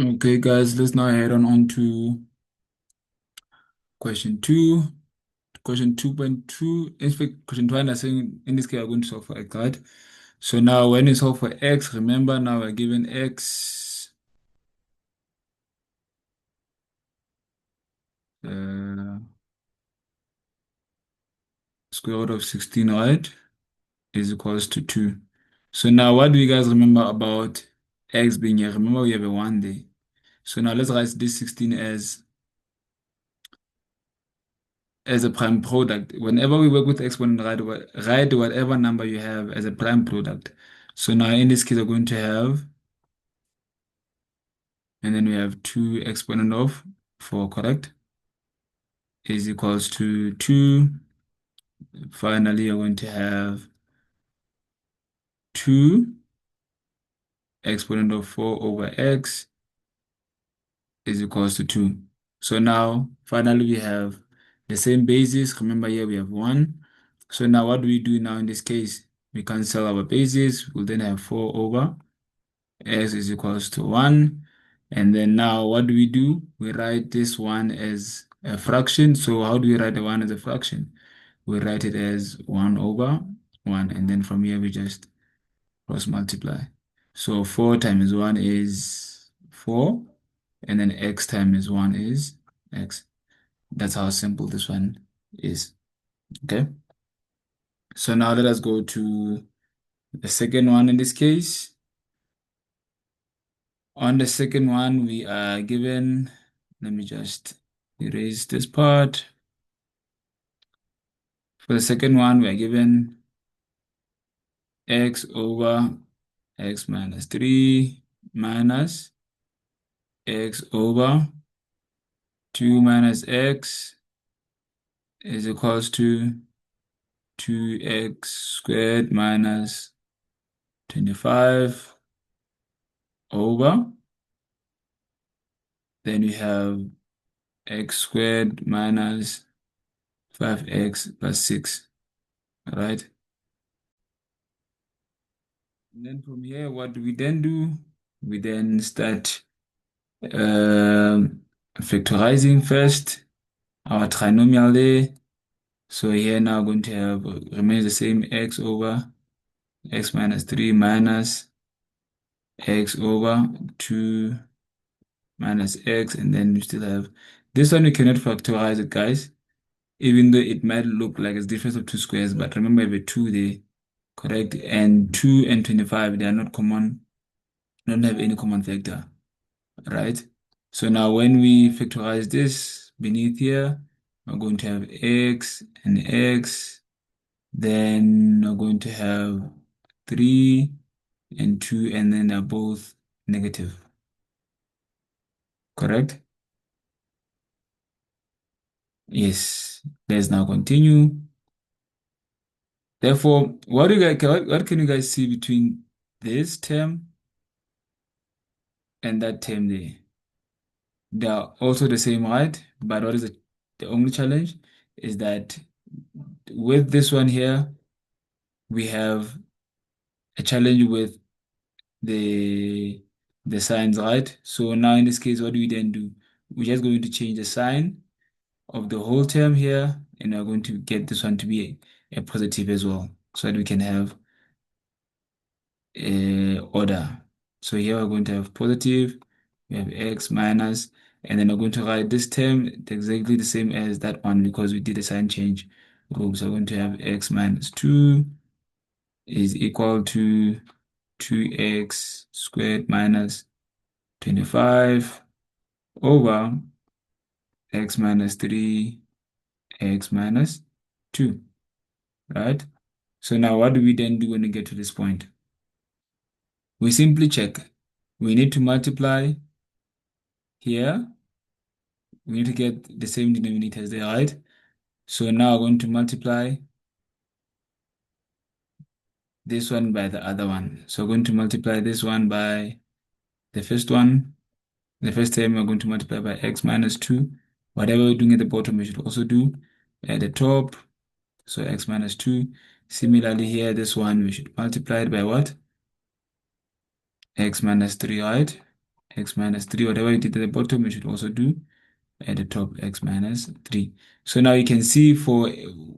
Okay, guys, let's now head on to question two. Question 2.2. In fact, question 2 is saying in this case, we're going to solve for x, right? So now when we solve for x, remember now we're given x uh, square root of 16, right? Is equals to 2. So now what do you guys remember about x being here? Remember we have a 1 there. So now let's write this 16 as a prime product. Whenever we work with exponent, write whatever number you have as a prime product. So now in this case, we're going to have, and then we have 2 exponent of 4, correct? Is equals to 2. Finally, you're going to have 2 exponent of 4 over x is equals to 2. So now, finally, we have the same basis. Remember here we have 1. So now what do we do now in this case? We cancel our basis. We'll then have 4 over x is equals to 1. And then now what do? We write this one as a fraction. So how do we write the 1 as a fraction? We write it as 1 over 1. And then from here we just cross multiply. So 4 times 1 is 4. And then x times 1 is x. That's how simple this one is. Okay. So now let us go to the second one in this case. On the second one, we are given, let me just erase this part. For the second one, we are given x over x minus 3 minus x over 2 minus x is equals to 2x squared minus 25 over. Then we have x squared minus 5x plus 6. All right. And then from here, what do we then do? We then start factorizing first our trinomial there. So here now going to have remains the same x over x minus 3 minus x over 2 minus x, and then we still have this one. We cannot factorize it, guys, even though it might look like it's difference of two squares, but remember we have a 2 there, correct? And 2 and 25, they are not common, don't have any common factor, right? So now when we factorize this beneath here, we're going to have x and x, then we're going to have 3 and 2, and then they're both negative, correct? Yes, let's now continue. Therefore, what can you guys see between this term and that term there? They are also the same, right? But what is the only challenge is that with this one here, we have a challenge with the the signs, right? So now in this case, what do we then do? We're just going to change the sign of the whole term here, and we're going to get this one to be a positive as well, so that we can have order. So here we're going to have positive, we have x minus, and then we're going to write this term exactly the same as that one because we did a sign change rule. So we're going to have x minus 2 is equal to 2x squared minus 25 over x minus 3, x minus 2, right? So now what do we then do when we get to this point? We simply check. We need to multiply here. We need to get the same denominators there, right? So now we're going to multiply this one by the other one. So we're going to multiply this one by the first one. The first term we're going to multiply by x minus 2. Whatever we're doing at the bottom, we should also do at the top. So x minus 2. Similarly here, this one, we should multiply it by what? X minus 3, right? x minus 3. Whatever you did at the bottom, you should also do at the top, x minus 3. So now you can see for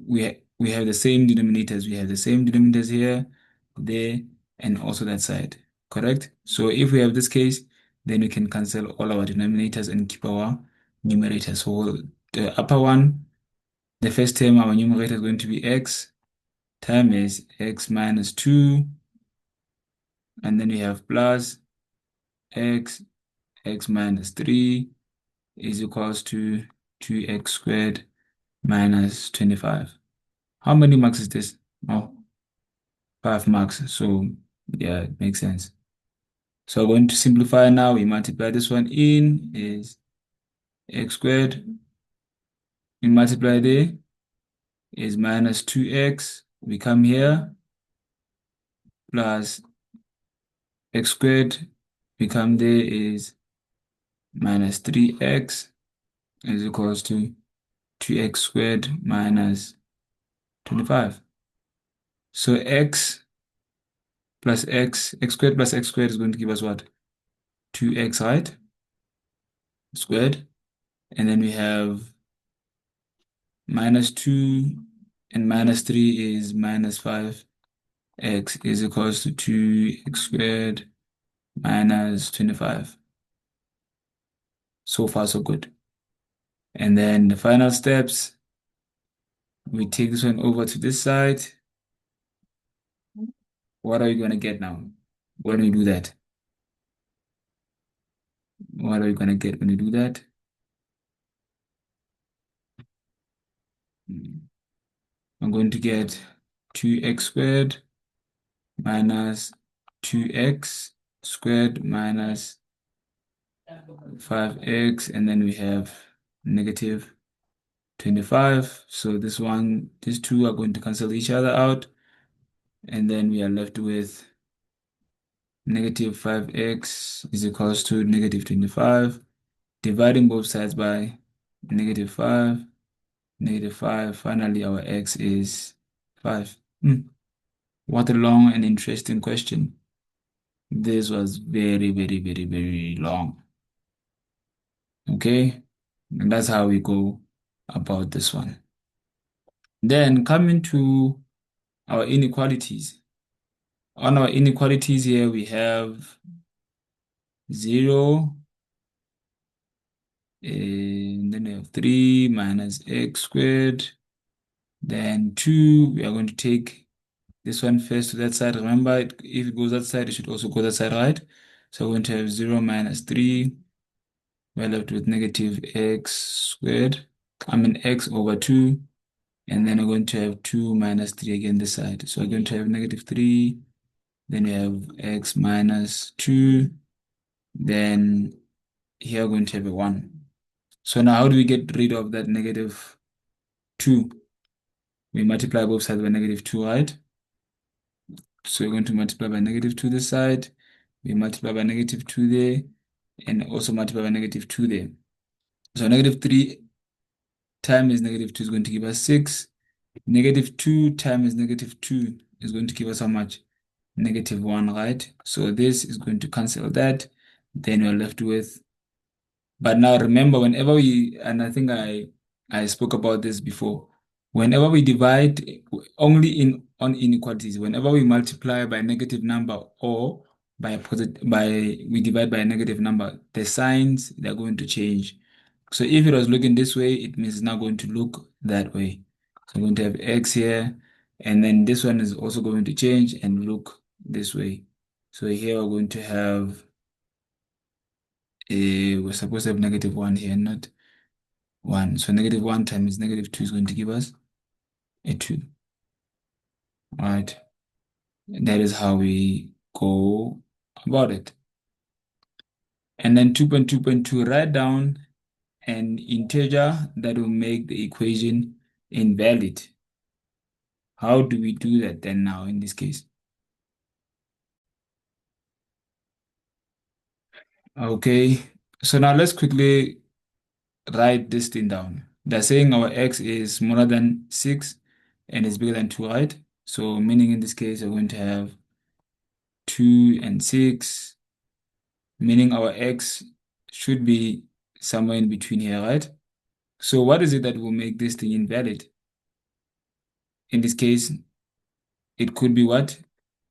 we have the same denominators. We have the same denominators here, there, and also that side. Correct? So if we have this case, then we can cancel all our denominators and keep our numerator. So the upper one, the first term, our numerator is going to be x times x minus 2, and then we have plus x, x minus 3 is equals to 2x squared minus 25. How many marks is this? Oh, 5 marks. So yeah, it makes sense. So we're going to simplify now. We multiply this one in is x squared. We multiply there is minus 2x. We come here plus x squared. We come there is minus 3x is equals to 2x squared minus 25. So x plus x squared plus x squared is going to give us what? 2x, right? Squared. And then we have minus 2 and minus 3 is minus 5. X is equals to 2x squared minus 25. So far, so good. And then the final steps, we take this one over to this side. What are we going to get now when we do that? What are we going to get when we do that? I'm going to get 2x squared minus 2x squared minus 5x, and then we have negative 25. So this one, these two are going to cancel each other out, and then we are left with negative 5x is equals to negative 25, dividing both sides by negative 5, negative 5. Finally, our x is 5. What a long and interesting question. This was very, very, very, very long. Okay, and that's how we go about this one. Then coming to our inequalities. On our inequalities here, we have 0, and then we have 3 minus x squared. Then 2, we are going to take this one first to that side. Remember, if it goes that side, it should also go that side, right? So we're going to have 0 minus 3. We're left with negative x squared. X over 2. And then we're going to have 2 minus 3 again this side. So we're going to have negative 3. Then we have x minus 2. Then here we're going to have a 1. So now how do we get rid of that negative 2? We multiply both sides by negative 2, right? So we're going to multiply by negative 2 this side. We multiply by negative 2 there. And also multiply by negative 2 there. So negative 3 times negative 2 is going to give us 6. Negative 2 times negative 2 is going to give us how much? Negative 1, right? So this is going to cancel that. Then we're left with, but now remember, whenever we, and I think I spoke about this before, whenever we divide only on inequalities, whenever we multiply by a negative number or by a we divide by a negative number, the signs they're going to change. So if it was looking this way, it means it's now going to look that way. So I'm going to have x here, and then this one is also going to change and look this way. So here we're going to have we're supposed to have negative 1 here, not 1. So negative 1 times negative 2 is going to give us a 2. All right. That is how we go about it. And then 2.2.2, write down an integer that will make the equation invalid. How do we do that then now in this case? Okay, so now let's quickly write this thing down. They're saying our x is smaller than 6 and is bigger than 2, right? So meaning in this case, we're going to have 2 and 6 meaning our x should be somewhere in between here, right? So what is it that will make this thing invalid? In this case, it could be what?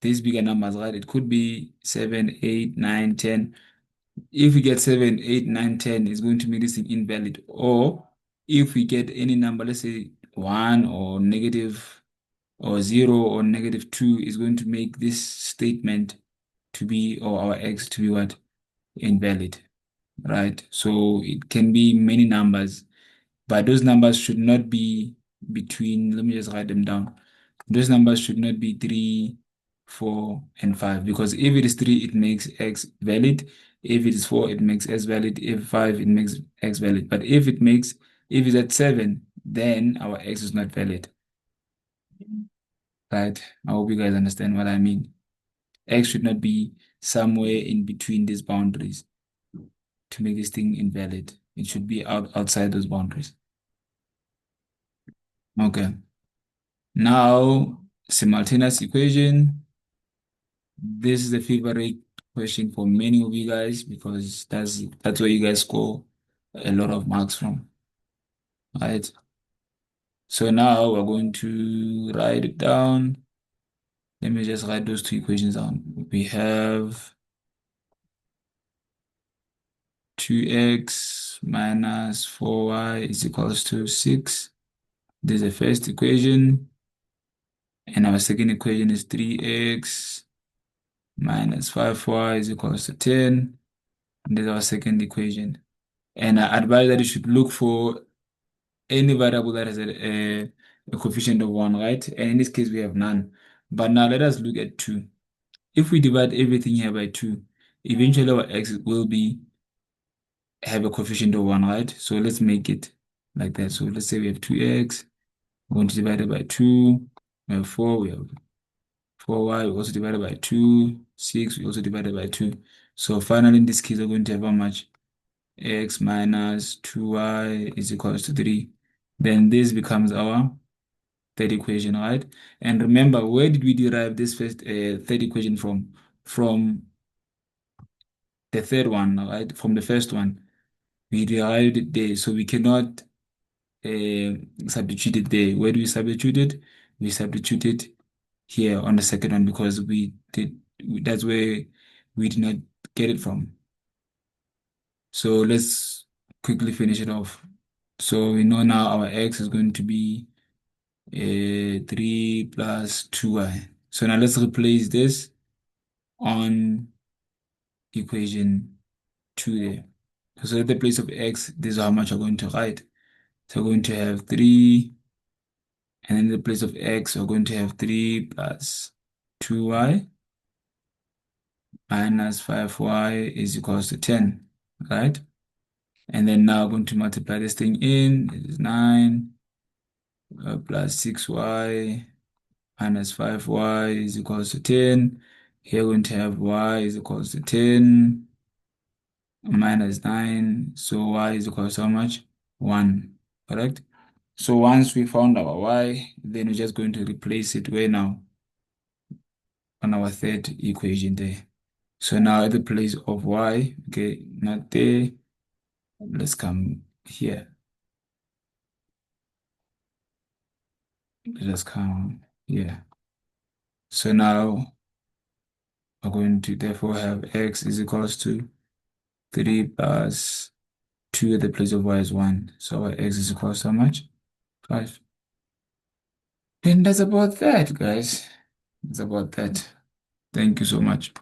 These bigger numbers, right? It could be 7, 8, 9, 10. If we get 7, 8, 9, 10, it's going to make this thing invalid. Or if we get any number, let's say 1 or negative or 0 or negative 2, is going to make this statement to be, or our x to be what? Invalid, right? So it can be many numbers, but those numbers should not be between, let me just write them down. Those numbers should not be 3, 4, and 5, because if it is 3, it makes x valid. If it is 4, it makes x valid. If 5, it makes x valid. But if it's at 7, then our x is not valid, right? I hope you guys understand what I mean. X should not be somewhere in between these boundaries to make this thing invalid. It should be outside those boundaries. Okay. Now, simultaneous equation. This is the favorite question for many of you guys because that's where you guys score a lot of marks from, right? So now we're going to write it down. Let me just write those two equations down. We have 2x minus 4y is equals to 6. This is the first equation. And our second equation is 3x minus 5y is equals to 10. And this is our second equation. And I advise that you should look for any variable that has a coefficient of 1, right? And in this case, we have none. But now let us look at 2. If we divide everything here by 2, eventually our x will have a coefficient of 1, right? So let's make it like that. So let's say we have 2x, we're going to divide it by 2. We have 4, we have 4y, we also divided by 2. 6, we also divided by 2. So finally, in this case, we're going to have how much? X minus 2y is equals to 3. Then this becomes our third equation, right? And remember, where did we derive this first third equation from? From the third one, right? From the first one. We derived it there, so we cannot substitute it there. Where do we substitute it? We substitute it here on the second one because that's where we did not get it from. So let's quickly finish it off. So we know now our x is going to be 3 plus 2y. So now let's replace this on equation 2 there. So at the place of x, this is how much we're going to write. So we're going to have 3, and in the place of x, we're going to have 3 plus 2y minus 5y is equals to 10, right? And then now I'm going to multiply this thing in. It is 9 plus 6y minus 5y is equals to 10. Here we're going to have y is equals to 10 minus 9. So y is equals to how much? 1, correct? So once we found our y, then we're just going to replace it where now? On our third equation there. So now at the place of y, okay, not there, let's come here. Let us come here. So now we're going to therefore have x is equals to 3 plus 2 at the place of y is 1. So our x is equals to how much? 5. And that's about that, guys. That's about that. Thank you so much.